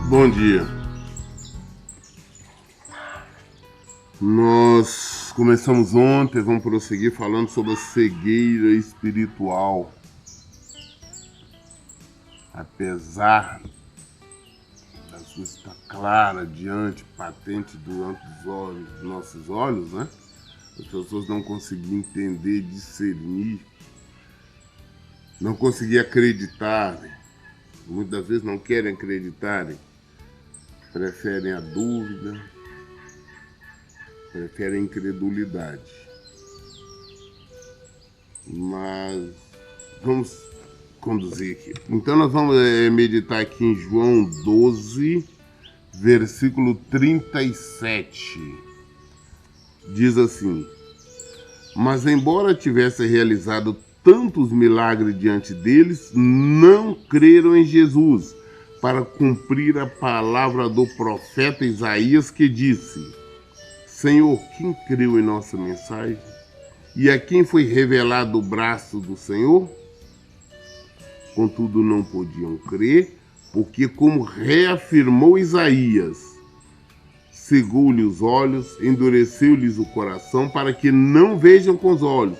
Bom dia. Nós começamos ontem, vamos prosseguir falando sobre a cegueira espiritual. Apesar das coisas estar clara, diante, patente durante os olhos, nossos olhos, né? As pessoas não conseguiam entender, discernir, não conseguiam acreditar, né? Muitas vezes não querem acreditar, preferem a dúvida, preferem a incredulidade. Mas vamos conduzir aqui. Então nós vamos meditar aqui em João 12, versículo 37. Diz assim: mas embora tivesse realizado tantos milagres diante deles, não creram em Jesus, para cumprir a palavra do profeta Isaías, que disse: Senhor, quem creu em nossa mensagem? E a quem foi revelado o braço do Senhor? Contudo, não podiam crer, porque, como reafirmou Isaías, cegou-lhe os olhos, endureceu-lhes o coração, para que não vejam com os olhos,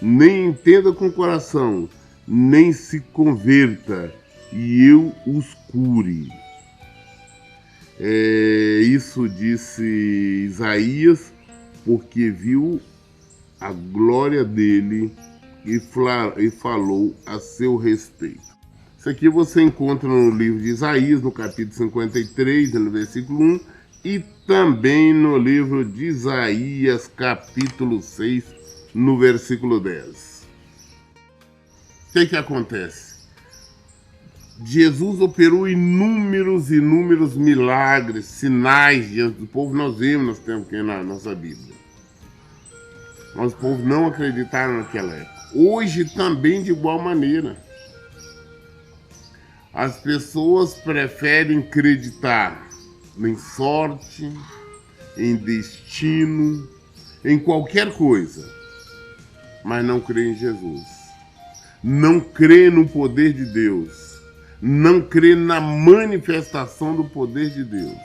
nem entenda com o coração, nem se converta, e eu os cure. Isso disse Isaías, porque viu a glória dele e falou a seu respeito. Isso aqui você encontra no livro de Isaías, no capítulo 53, no versículo 1, e também no livro de Isaías, capítulo 6, no versículo 10. O que acontece? Jesus operou inúmeros milagres, sinais diante do povo. Nós temos aqui na nossa Bíblia. Mas o povo não acreditaram naquela época. Hoje também de igual maneira. As pessoas preferem acreditar em sorte, em destino, em qualquer coisa, mas não crê em Jesus. Não crê no poder de Deus. Não crê na manifestação do poder de Deus.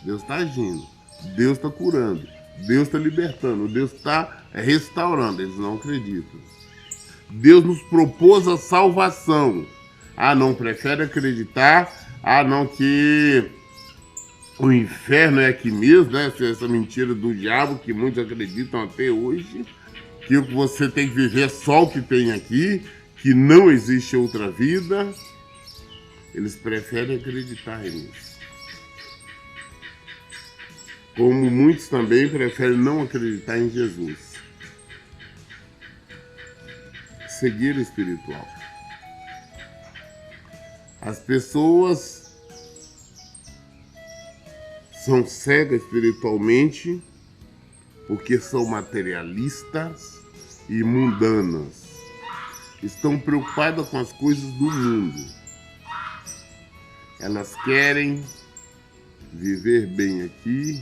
Deus está agindo. Deus está curando. Deus está libertando. Deus está restaurando. Eles não acreditam. Deus nos propôs a salvação. Não prefere acreditar. Não, que o inferno é aqui mesmo, né? Essa mentira do diabo que muitos acreditam até hoje. Que você tem que viver só o que tem aqui, que não existe outra vida. Eles preferem acreditar nisso. Como muitos também preferem não acreditar em Jesus. Cegueira espiritual. As pessoas são cegas espiritualmente porque são materialistas e mundanas. Estão preocupadas com as coisas do mundo. Elas querem viver bem aqui,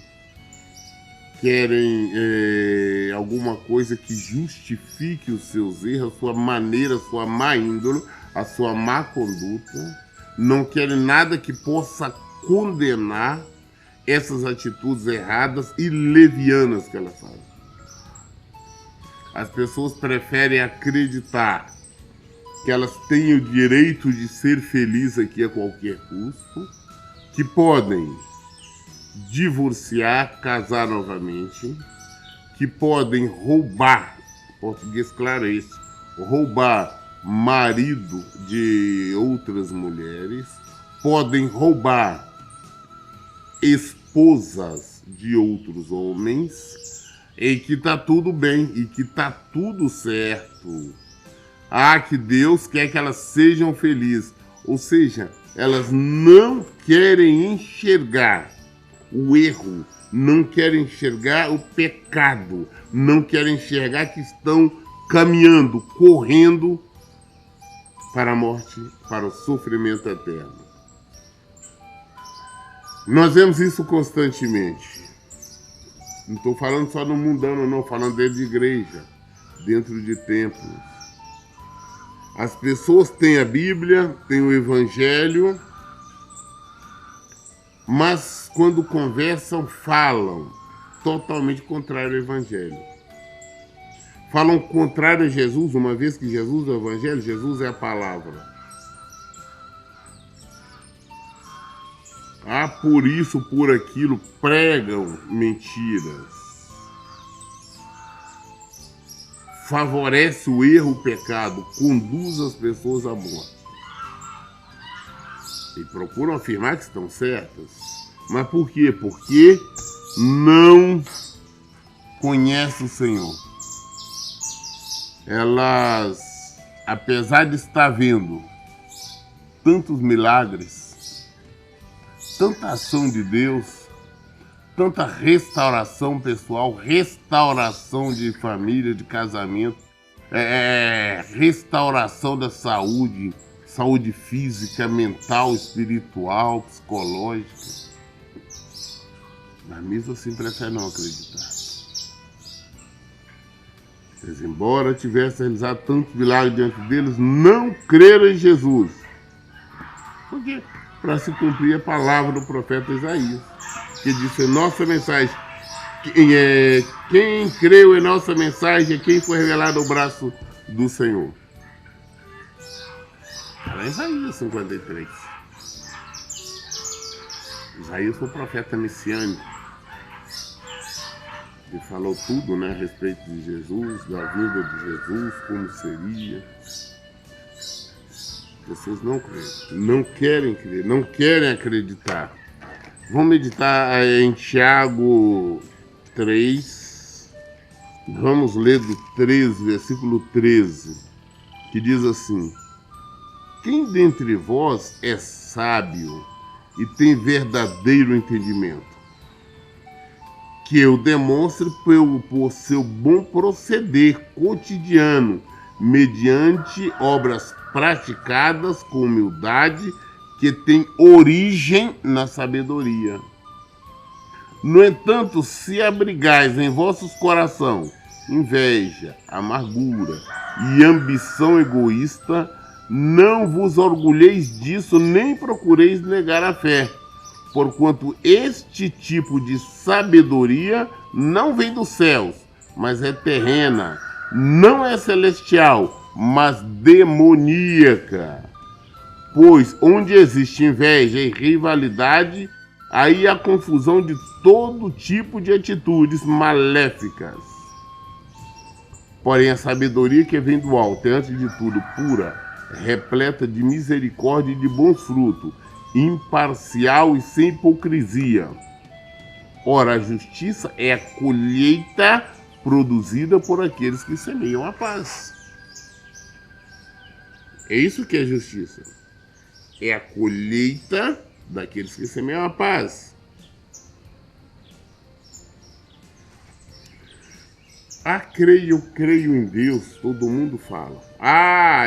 querem alguma coisa que justifique os seus erros, a sua maneira, a sua má índole, a sua má conduta. Não querem nada que possa condenar essas atitudes erradas e levianas que elas fazem. As pessoas preferem acreditar que elas têm o direito de ser felizes aqui a qualquer custo, que podem divorciar, casar novamente, que podem roubar, português claro é isso, roubar marido de outras mulheres, podem roubar esposas de outros homens, e que tá tudo bem, e que tá tudo certo. Que Deus quer que elas sejam felizes. Ou seja, elas não querem enxergar o erro, não querem enxergar o pecado, não querem enxergar que estão caminhando, correndo para a morte, para o sofrimento eterno. Nós vemos isso constantemente. Não estou falando só no mundano, não, falando dentro de igreja, dentro de templos. As pessoas têm a Bíblia, têm o Evangelho, mas quando conversam, falam totalmente contrário ao Evangelho. Falam contrário a Jesus, uma vez que Jesus é o Evangelho, Jesus é a palavra. Por isso, por aquilo, pregam mentiras. Favorece o erro, o pecado, conduz as pessoas à morte. E procuram afirmar que estão certas. Mas por quê? Porque não conhecem o Senhor. Elas, apesar de estar vendo tantos milagres, tanta ação de Deus, tanta restauração pessoal, restauração de família, de casamento, restauração da saúde, saúde física, mental, espiritual, psicológica. Mas mesmo assim prefere não acreditar. Eles, embora tivessem realizado tantos milagres diante deles, não creram em Jesus. Por quê? Para se cumprir a palavra do profeta Isaías, que disse: nossa mensagem, quem creu em nossa mensagem é quem foi revelado ao braço do Senhor. Era Isaías 53. Isaías foi o profeta messiânico. Ele falou tudo, né, a respeito de Jesus, da vinda de Jesus, como seria. Vocês não creem, não querem crer, não querem acreditar. Vamos meditar em Tiago 3. Vamos ler do 13, versículo 13, que diz assim: quem dentre vós é sábio e tem verdadeiro entendimento? Que eu demonstre por seu bom proceder cotidiano, mediante obras praticadas com humildade, que tem origem na sabedoria. No entanto, se abrigais em vossos corações inveja, amargura e ambição egoísta, não vos orgulheis disso, nem procureis negar a fé, porquanto este tipo de sabedoria não vem dos céus, mas é terrena, não é celestial, mas demoníaca. Pois onde existe inveja e rivalidade, aí há confusão de todo tipo de atitudes maléficas. Porém, a sabedoria que vem do alto é, antes de tudo, pura, repleta de misericórdia e de bons frutos, imparcial e sem hipocrisia. Ora, a justiça é a colheita produzida por aqueles que semeiam a paz. É isso que é justiça. É a colheita daqueles que semeiam a paz. Eu creio em Deus, todo mundo fala.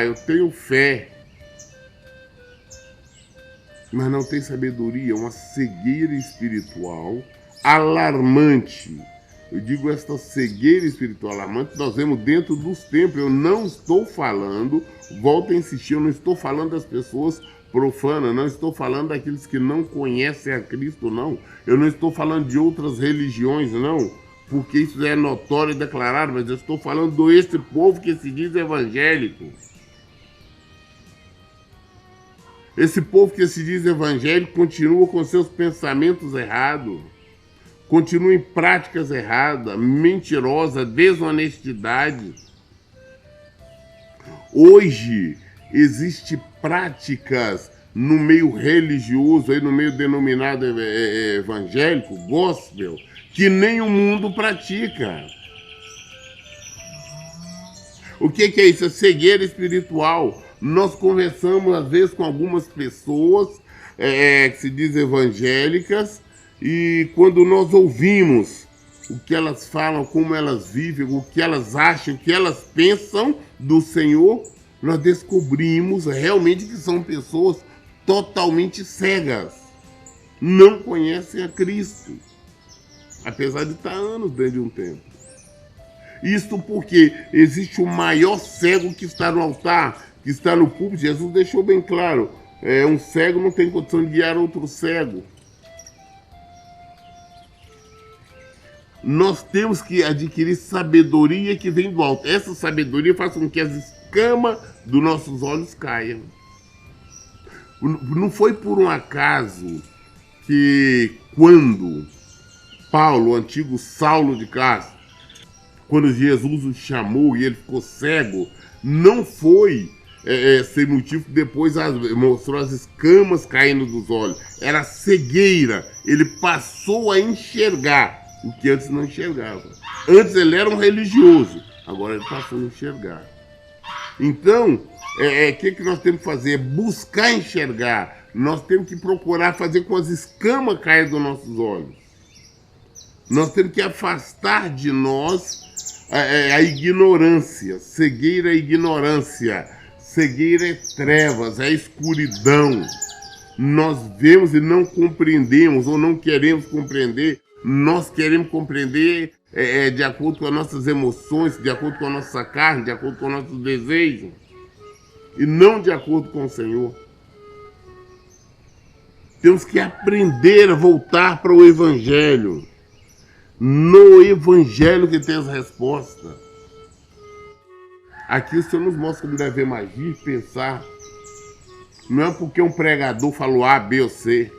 Eu tenho fé. Mas não tem sabedoria, uma cegueira espiritual alarmante. Eu digo esta cegueira espiritual alarmante, nós vemos dentro dos templos. Eu não estou falando, volto a insistir, eu não estou falando das pessoas profanas, não estou falando daqueles que não conhecem a Cristo, não. Eu não estou falando de outras religiões, não, porque isso é notório e declarado, mas eu estou falando deste povo que se diz evangélico. Esse povo que se diz evangélico continua com seus pensamentos errados, continua em práticas erradas, mentirosa, desonestidade. Hoje existem práticas no meio religioso, aí no meio denominado evangélico, gospel, que nem o mundo pratica. O que é isso? É cegueira espiritual. Nós conversamos, às vezes, com algumas pessoas que se dizem evangélicas, e quando nós ouvimos o que elas falam, como elas vivem, o que elas acham, o que elas pensam do Senhor, nós descobrimos realmente que são pessoas totalmente cegas. Não conhecem a Cristo, apesar de estar anos dentro de um templo. Isto porque existe o maior cego que está no altar, que está no púlpito. Jesus deixou bem claro, um cego não tem condição de guiar outro cego. nós temos que adquirir sabedoria que vem do alto. Essa sabedoria faz com que as escamas dos nossos olhos caiam. Não foi por um acaso que quando Paulo, o antigo Saulo de Tarso, quando Jesus o chamou e ele ficou cego, não foi sem motivo que depois mostrou as escamas caindo dos olhos. Era cegueira. Ele passou a enxergar o que antes não enxergava. Antes ele era um religioso, agora ele passou a enxergar. Então, o que nós temos que fazer? É buscar enxergar. Nós temos que procurar fazer com as escamas caiam dos nossos olhos. Nós temos que afastar de nós a ignorância. Cegueira é ignorância. Cegueira é trevas, é escuridão. Nós vemos e não compreendemos ou não queremos compreender. Nós queremos compreender de acordo com as nossas emoções, de acordo com a nossa carne, de acordo com o nosso desejo. E não de acordo com o Senhor. Temos que aprender a voltar para o Evangelho. No Evangelho que tem as respostas. Aqui o Senhor nos mostra como devemos agir, pensar. Não é porque um pregador falou A, B ou C.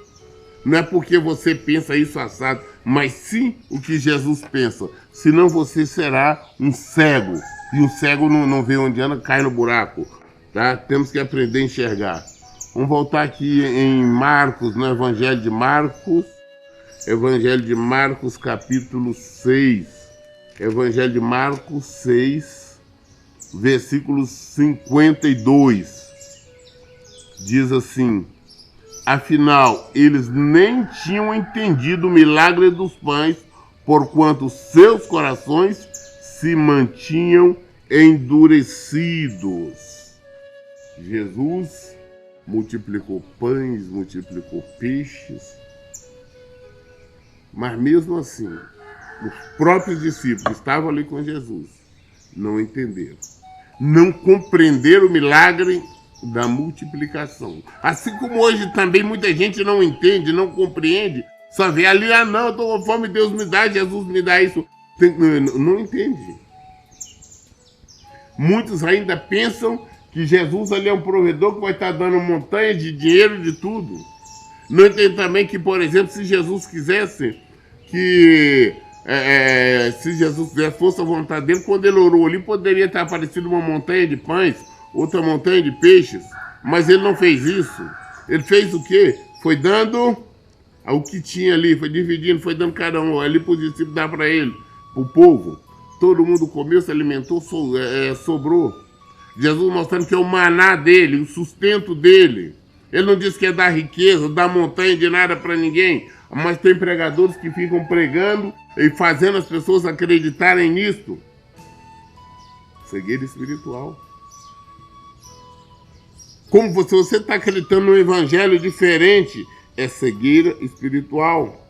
Não é porque você pensa isso assado, mas sim o que Jesus pensa. Senão você será um cego. E um cego não vê onde anda, cai no buraco. Tá? Temos que aprender a enxergar. Vamos voltar aqui em Marcos, no Evangelho de Marcos. Evangelho de Marcos, capítulo 6. Evangelho de Marcos 6, versículo 52. Diz assim: afinal, eles nem tinham entendido o milagre dos pães, porquanto seus corações se mantinham endurecidos. Jesus multiplicou pães, multiplicou peixes, mas mesmo assim, os próprios discípulos que estavam ali com Jesus não entenderam, não compreenderam o milagre da multiplicação. Assim como hoje também muita gente não entende, não compreende, só vê ali, não, eu estou com fome, Deus me dá, Jesus me dá isso. Não entende. Muitos ainda pensam que Jesus ali é um provedor que vai estar dando montanha de dinheiro, de tudo. Não entende também que, por exemplo, se Jesus quisesse que... se Jesus fosse a vontade dele, quando ele orou ali, poderia ter aparecido uma montanha de pães, outra montanha de peixes, mas ele não fez isso. Ele fez o quê? Foi dando o que tinha ali, foi dividindo, foi dando cada um ali para os discípulos, dar para ele, para o povo. Todo mundo comeu, se alimentou, sobrou. Jesus mostrando que é o maná dele, o sustento dele. Ele não disse que é dar riqueza, dar montanha de nada para ninguém, mas tem pregadores que ficam pregando e fazendo as pessoas acreditarem nisso. Cegueira espiritual. Como você está acreditando num evangelho diferente, é cegueira espiritual.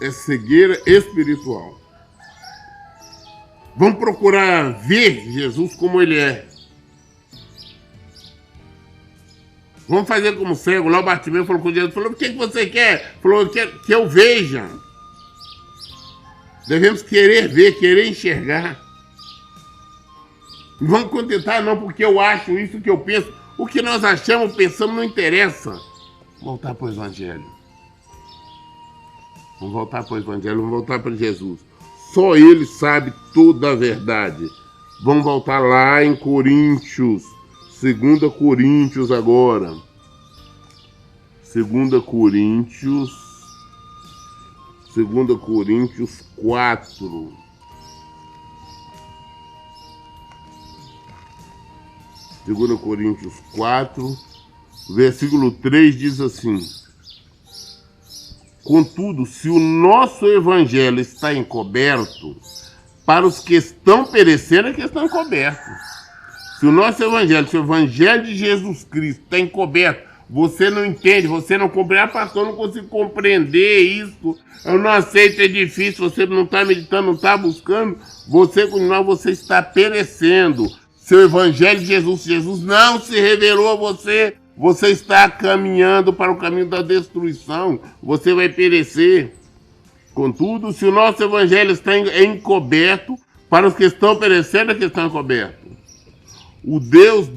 É cegueira espiritual. Vamos procurar ver Jesus como ele é. Vamos fazer como cego. Lá o Bartimeu falou com Jesus, falou, o que você quer? Falou, eu quero que eu veja. Devemos querer ver, querer enxergar. Não vamos contentar não porque eu acho isso que eu penso. O que nós achamos, pensamos, não interessa. Voltar para o Evangelho. Vamos voltar para o Evangelho, vamos voltar para Jesus. Só ele sabe toda a verdade. Vamos voltar lá em Coríntios. 2 Coríntios agora. 2 Coríntios 4. 2 Coríntios 4, versículo 3 diz assim: contudo, se o nosso evangelho está encoberto, para os que estão perecendo é que estão encobertos. Se o nosso evangelho, se o evangelho de Jesus Cristo está encoberto, você não entende, você não compreende, pastor, eu não consigo compreender isso, eu não aceito, é difícil, você não está meditando, não está buscando, você está perecendo. Seu evangelho de Jesus não se revelou a você, você está caminhando para o caminho da destruição, você vai perecer. Contudo, se o nosso evangelho está encoberto, para os que estão perecendo é que estão encobertos. O Deus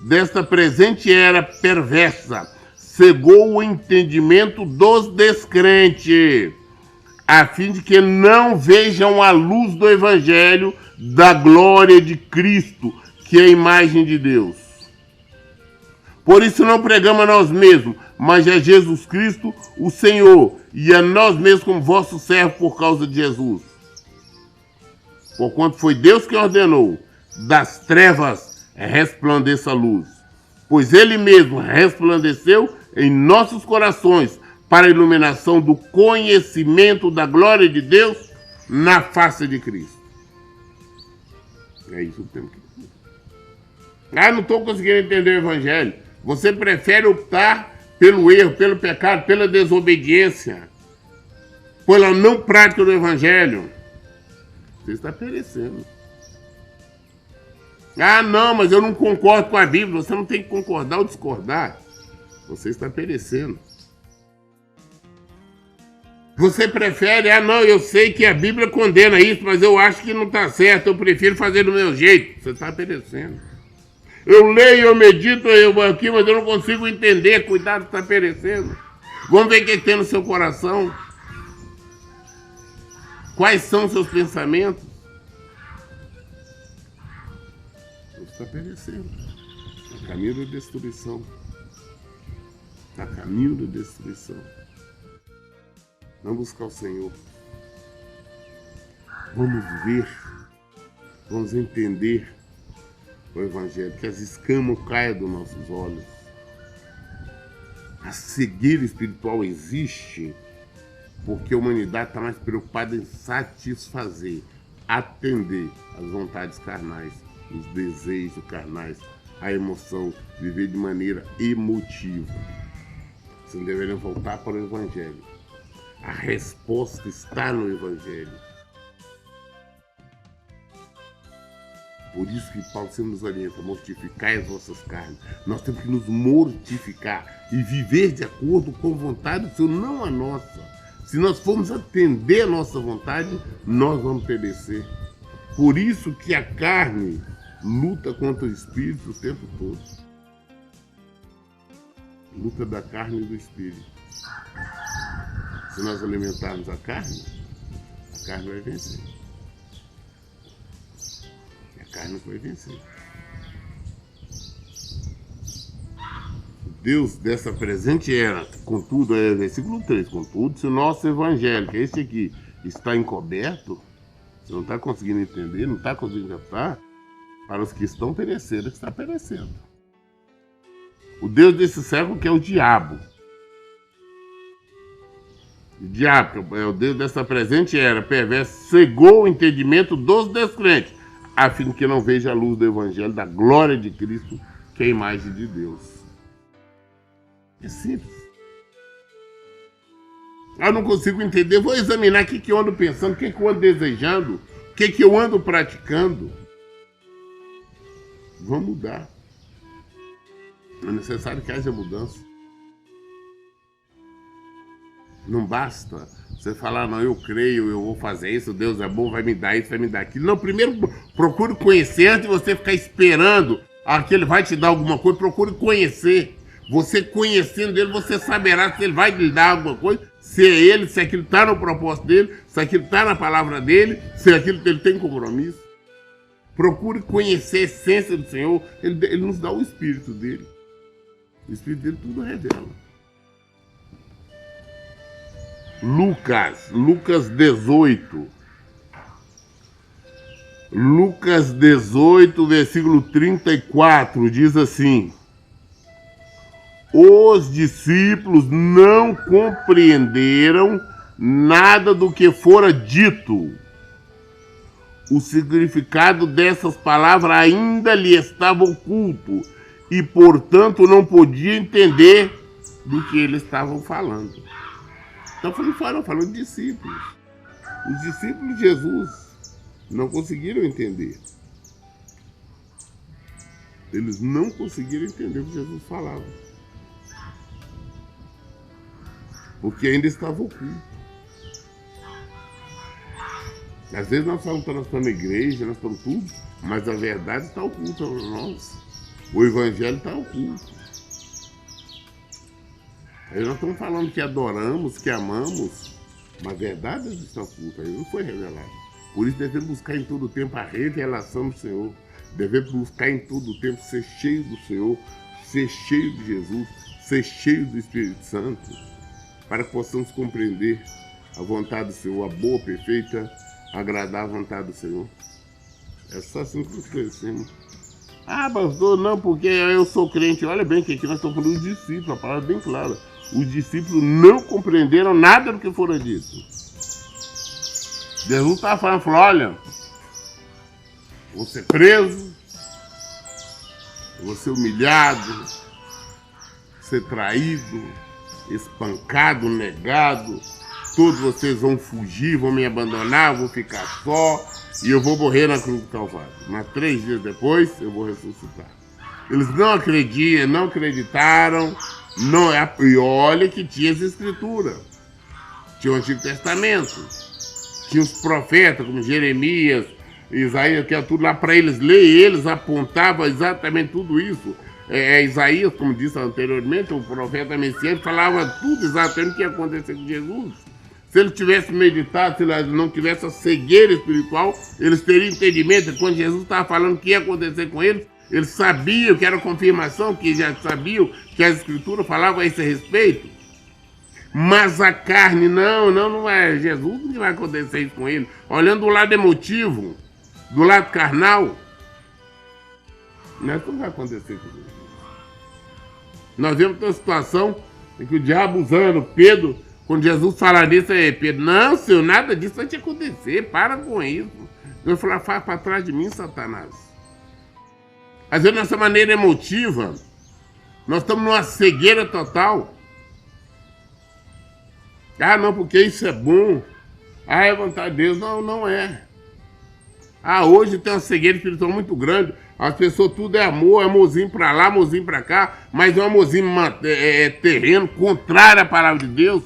desta presente era perversa cegou o entendimento dos descrentes, a fim de que não vejam a luz do evangelho da glória de Cristo, que é a imagem de Deus. Por isso não pregamos a nós mesmos, mas a Jesus Cristo, o Senhor, e a nós mesmos como vossos servos por causa de Jesus. Porquanto foi Deus que ordenou, das trevas resplandeça a luz. Pois Ele mesmo resplandeceu em nossos corações para a iluminação do conhecimento da glória de Deus na face de Cristo. É isso que temos que dizer. Não estou conseguindo entender o Evangelho. Você prefere optar pelo erro, pelo pecado, pela desobediência, pela não prática do Evangelho. Você está perecendo. Não, mas eu não concordo com a Bíblia. Você não tem que concordar ou discordar. Você está perecendo. Você prefere, não, eu sei que a Bíblia condena isso, mas eu acho que não está certo, eu prefiro fazer do meu jeito. Você está perecendo. Eu leio, eu medito aqui, mas eu não consigo entender. Cuidado, está perecendo. Vamos ver o que tem no seu coração. Quais são os seus pensamentos? Você está perecendo. A caminho da destruição. A caminho da destruição. Vamos buscar o Senhor. Vamos ver. Vamos entender o Evangelho. Que as escamas caiam dos nossos olhos. A cegueira espiritual existe porque a humanidade está mais preocupada em satisfazer, atender às vontades carnais, os desejos carnais, a emoção, viver de maneira emotiva. Você deveria voltar para o Evangelho. A resposta está no Evangelho. Por isso que Paulo sempre nos orienta, mortificai as vossas carnes. Nós temos que nos mortificar e viver de acordo com a vontade do Senhor, não a nossa. Se nós formos atender a nossa vontade, nós vamos perecer. Por isso que a carne luta contra o espírito o tempo todo. Luta da carne e do espírito. Se nós alimentarmos a carne vai vencer. A carne vai vencer. Deus dessa presente era, contudo, versículo 3, contudo, se o nosso evangelho, que é esse aqui, está encoberto, você não está conseguindo entender, não está conseguindo captar, para os que estão perecendo, que está perecendo. O Deus desse século que é o diabo. O diabo, que é o Deus dessa presente era, perverso, cegou o entendimento dos descrentes, a fim de que não veja a luz do evangelho, da glória de Cristo, que é a imagem de Deus. É simples. Eu não consigo entender. Vou examinar o que eu ando pensando, o que eu ando desejando, o que eu ando praticando. Vamos mudar. É necessário que haja mudança. Não basta você falar, não, eu creio, eu vou fazer isso, Deus é bom, vai me dar isso, vai me dar aquilo. Não, primeiro procure conhecer antes de você ficar esperando que ele vai te dar alguma coisa. Procure conhecer. Você conhecendo ele, você saberá se ele vai lhe dar alguma coisa, se é ele, se aquilo está no propósito dele, se aquilo está na palavra dele, se aquilo ele tem compromisso. Procure conhecer a essência do Senhor, ele nos dá o Espírito dele. O Espírito dele tudo revela. Lucas 18. Lucas 18, versículo 34, diz assim: os discípulos não compreenderam nada do que fora dito. O significado dessas palavras ainda lhe estava oculto e, portanto, não podia entender do que eles estavam falando. Então, falando de discípulos. Os discípulos de Jesus não conseguiram entender. Eles não conseguiram entender o que Jesus falava. porque ainda estava oculto. Às vezes nós falamos que nós estamos na igreja, nós estamos tudo, mas a verdade está oculta para nós. O evangelho está oculto. Aí nós estamos falando que adoramos, que amamos, mas a verdade está oculta, aí não foi revelada. Por isso devemos buscar em todo o tempo a revelação do Senhor. Devemos buscar em todo o tempo ser cheio do Senhor, ser cheio de Jesus, ser cheio do Espírito Santo, para que possamos compreender a vontade do Senhor, a boa, perfeita, agradar a vontade do Senhor. É só assim que nós crescemos. Ah, pastor, não, porque eu sou crente. Olha bem que aqui nós estamos falando dos discípulos, a palavra é bem clara. Os discípulos não compreenderam nada do que fora dito. Jesus estava falando, olha, vou ser preso, vou ser humilhado, ser traído, espancado, negado, todos vocês vão fugir, vão me abandonar, vou ficar só e eu vou morrer na cruz do Calvário. Mas 3 dias depois eu vou ressuscitar. Eles não acreditaram, e olha que tinha as escrituras, tinha o Antigo Testamento, tinha os profetas como Jeremias, Isaías, que era tudo lá para eles ler, e eles apontavam exatamente tudo isso. Isaías, como disse anteriormente, o profeta messiânico, falava tudo exatamente o que ia acontecer com Jesus. Se ele tivesse meditado, se ele não tivesse a cegueira espiritual, eles teriam entendimento. Quando Jesus estava falando o que ia acontecer com eles sabiam que era confirmação, que já sabiam que as escrituras falavam a esse respeito. Mas a carne, não é Jesus que vai acontecer isso com ele. Olhando do lado emotivo, do lado carnal, não vai acontecer com Jesus. Nós vemos uma situação em que o diabo usando Pedro, quando Jesus fala disso, Pedro, não, Senhor, nada disso vai te acontecer, para com isso. Eu falo, faz para trás de mim, Satanás. Às vezes, nossa maneira emotiva, nós estamos numa cegueira total. Ah, não, porque isso é bom. Ah, é vontade de Deus. Não, não é. Ah, hoje tem uma cegueira espiritual muito grande. As pessoas, tudo é amor, é amorzinho pra lá, amorzinho pra cá, mas é um amorzinho terreno, contrário à palavra de Deus,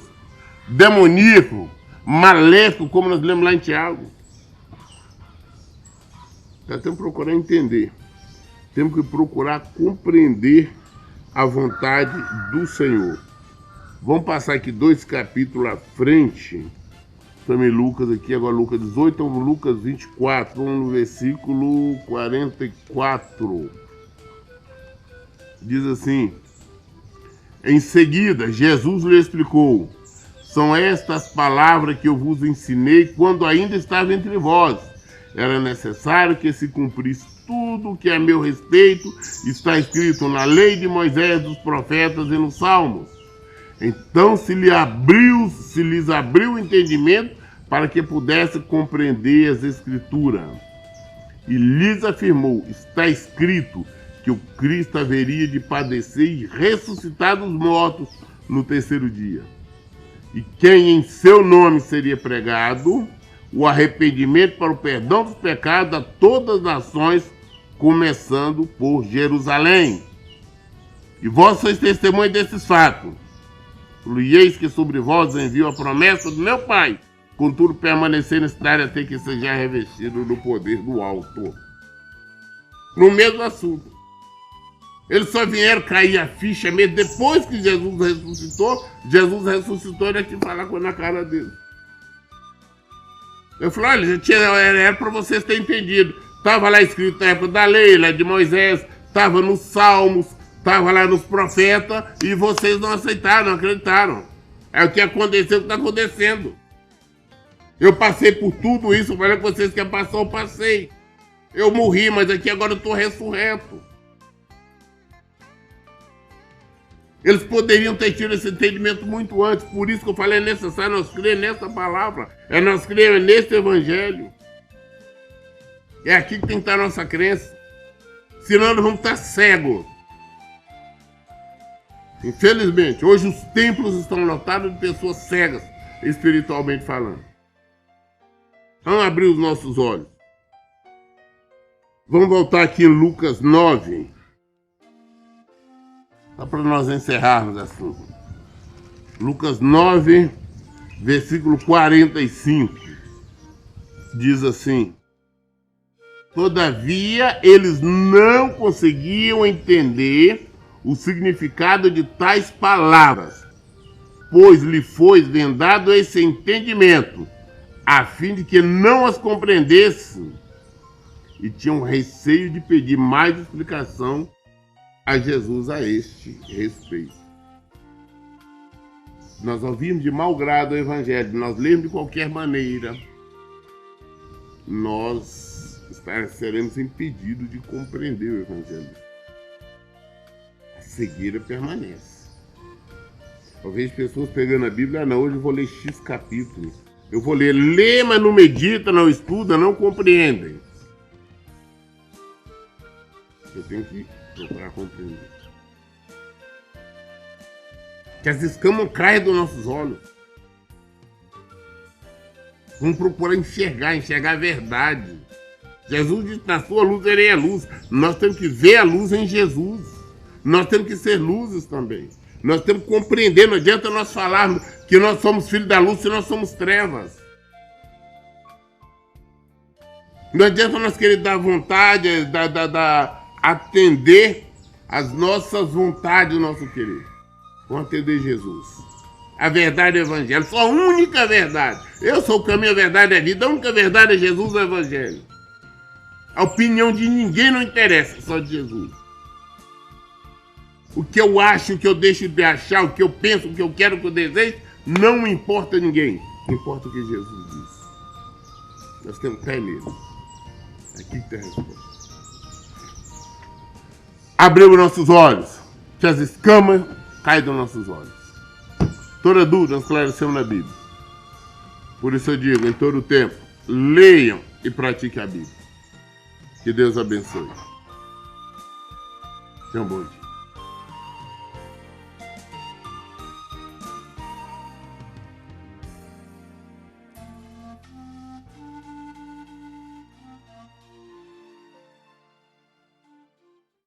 demoníaco, maléfico, como nós lemos lá em Tiago. Nós temos que procurar entender. Temos que procurar compreender a vontade do Senhor. Vamos passar aqui 2 capítulos à frente. Também Lucas aqui, agora Lucas 18, então Lucas 24, vamos no versículo 44. Diz assim: em seguida, Jesus lhe explicou: são estas palavras que eu vos ensinei quando ainda estava entre vós. Era necessário que se cumprisse tudo o que a meu respeito está escrito na lei de Moisés, dos profetas e nos salmos. Então se lhes abriu o entendimento para que pudesse compreender as Escrituras. E lhes afirmou: está escrito que o Cristo haveria de padecer e ressuscitar dos mortos no 3º dia. E quem em seu nome seria pregado o arrependimento para o perdão dos pecados a todas as nações, começando por Jerusalém. E vós sois testemunhas desses fatos. E eis que sobre vós envio a promessa do meu Pai, contudo permanecer nessa área até que seja revestido do poder do alto. No mesmo assunto. Eles só vieram cair a ficha mesmo depois que Jesus ressuscitou. Jesus ressuscitou e ele tinha que falar com ele na cara dele. Eu falei, olha, era para vocês terem entendido. Estava lá escrito na época da lei, lá de Moisés, estava nos Salmos, estava lá nos profetas, e vocês não aceitaram, não acreditaram. É o que aconteceu, o que está acontecendo. Eu passei por tudo isso, eu falei com vocês que ia passar, eu passei. Eu morri, mas aqui agora eu estou ressurreto. Eles poderiam ter tido esse entendimento muito antes, por isso que eu falei, é necessário nós crer nessa palavra, é nós crer nesse evangelho. É aqui que tem que estar a nossa crença, senão nós vamos estar cegos. Infelizmente, hoje os templos estão lotados de pessoas cegas, espiritualmente falando. Vamos abrir os nossos olhos. Vamos voltar aqui em Lucas 9. Só para nós encerrarmos assim. Lucas 9, versículo 45, diz assim: todavia, eles não conseguiam entender o significado de tais palavras, pois lhe foi vendado esse entendimento, a fim de que não as compreendessem, e tinham receio de pedir mais explicação a Jesus a este respeito. Nós ouvimos de mau grado o Evangelho, nós lemos de qualquer maneira, nós seremos impedidos de compreender o Evangelho. A cegueira permanece. Eu vejo pessoas pegando a Bíblia, não, hoje eu vou ler X capítulo. Eu vou ler, mas não medita, não estuda, não compreendem. Eu tenho que procurar compreender. Que as escamas caem dos nossos olhos. Vamos procurar enxergar a verdade. Jesus disse, na sua luz verei a luz. Nós temos que ver a luz em Jesus. Nós temos que ser luzes também. Nós temos que compreender, não adianta nós falarmos que nós somos filhos da luz se nós somos trevas. Não adianta nós querer dar vontade, atender as nossas vontades, o nosso querer. Vamos atender Jesus. A verdade é o Evangelho, só a única verdade. Eu sou o caminho, a verdade e a vida. A única verdade é Jesus, o Evangelho. A opinião de ninguém não interessa, só de Jesus. O que eu acho, o que eu deixo de achar, o que eu penso, o que eu quero, o que eu desejo, não importa a ninguém. Importa o que Jesus diz. Nós temos fé nele. Aqui que tem a resposta. Abrimos nossos olhos, que as escamas caem dos nossos olhos. Toda dúvida nós esclarecemos na Bíblia. Por isso eu digo, em todo o tempo, leiam e pratiquem a Bíblia. Que Deus abençoe. Tenham um bom dia.